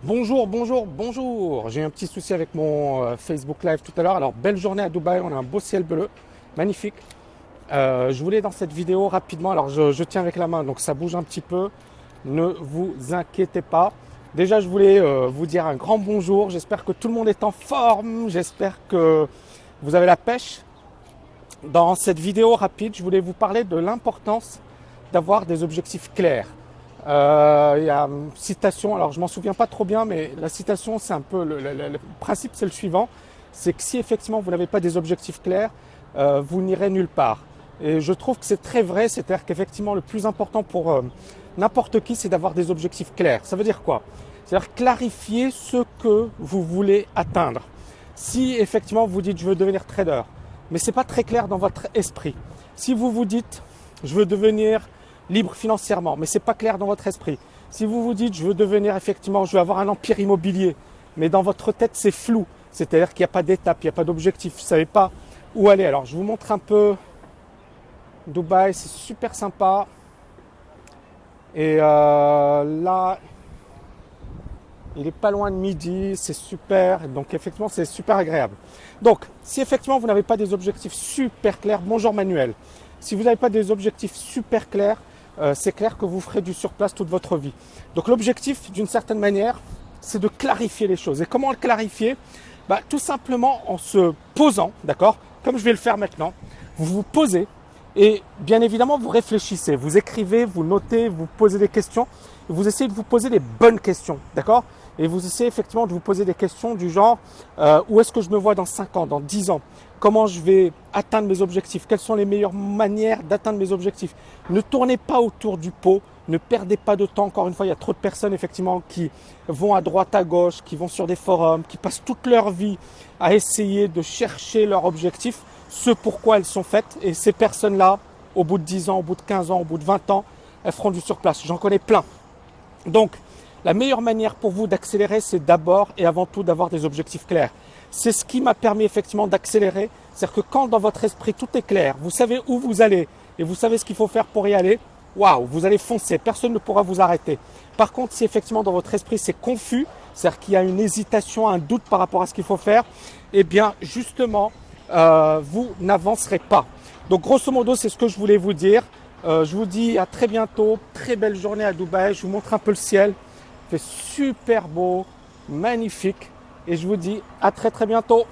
Bonjour, bonjour, bonjour. J'ai eu un petit souci avec mon Facebook Live tout à l'heure. Alors, belle journée à Dubaï, on a un beau ciel bleu, magnifique. Je voulais dans cette vidéo rapidement, alors je tiens avec la main, donc ça bouge un petit peu. Ne vous inquiétez pas. Déjà, je voulais vous dire un grand bonjour. J'espère que tout le monde est en forme. J'espère que vous avez la pêche. Dans cette vidéo rapide, je voulais vous parler de l'importance d'avoir des objectifs clairs. Il y a une citation, alors je m'en souviens pas trop bien, mais la citation, c'est un peu le principe, c'est le suivant, c'est que si effectivement vous n'avez pas des objectifs clairs, vous n'irez nulle part. Et je trouve que c'est très vrai, c'est-à-dire qu'effectivement le plus important pour n'importe qui, c'est d'avoir des objectifs clairs. Ça veut dire quoi? C'est-à-dire clarifier ce que vous voulez atteindre. Si effectivement vous dites je veux devenir trader, mais c'est pas très clair dans votre esprit. Si vous vous dites je veux devenir libre financièrement, mais c'est pas clair dans votre esprit. Si vous vous dites je veux devenir effectivement, je veux avoir un empire immobilier, mais dans votre tête c'est flou, c'est-à-dire qu'il n'y a pas d'étape, il n'y a pas d'objectif, vous ne savez pas où aller. Alors je vous montre un peu Dubaï, c'est super sympa. Et là, il est pas loin de midi, c'est super, donc effectivement c'est super agréable. Donc si effectivement vous n'avez pas des objectifs super clairs, bonjour Manuel, si vous n'avez pas des objectifs super clairs, c'est clair que vous ferez du surplace toute votre vie. Donc l'objectif, d'une certaine manière, c'est de clarifier les choses. Et comment le clarifier? Tout simplement en se posant, d'accord? Comme je vais le faire maintenant, vous vous posez et bien évidemment vous réfléchissez, vous écrivez, vous notez, vous posez des questions, et vous essayez de vous poser les bonnes questions, d'accord? Et vous essayez effectivement de vous poser des questions du genre où est-ce que je me vois dans 5 ans, dans 10 ans? Comment je vais atteindre mes objectifs? Quelles sont les meilleures manières d'atteindre mes objectifs? Ne tournez pas autour du pot, ne perdez pas de temps. Encore une fois, il y a trop de personnes effectivement qui vont à droite, à gauche, qui vont sur des forums, qui passent toute leur vie à essayer de chercher leur objectif, ce pourquoi elles sont faites. Et ces personnes-là, au bout de 10 ans, au bout de 15 ans, au bout de 20 ans, elles feront du surplace. J'en connais plein. Donc, la meilleure manière pour vous d'accélérer, c'est d'abord et avant tout d'avoir des objectifs clairs. C'est ce qui m'a permis effectivement d'accélérer. C'est-à-dire que quand dans votre esprit tout est clair, vous savez où vous allez et vous savez ce qu'il faut faire pour y aller, waouh, vous allez foncer, personne ne pourra vous arrêter. Par contre, si effectivement dans votre esprit c'est confus, c'est-à-dire qu'il y a une hésitation, un doute par rapport à ce qu'il faut faire, eh bien justement, vous n'avancerez pas. Donc grosso modo, c'est ce que je voulais vous dire. Je vous dis à très bientôt, très belle journée à Dubaï, je vous montre un peu le ciel. Il fait super beau, magnifique et je vous dis à très très bientôt.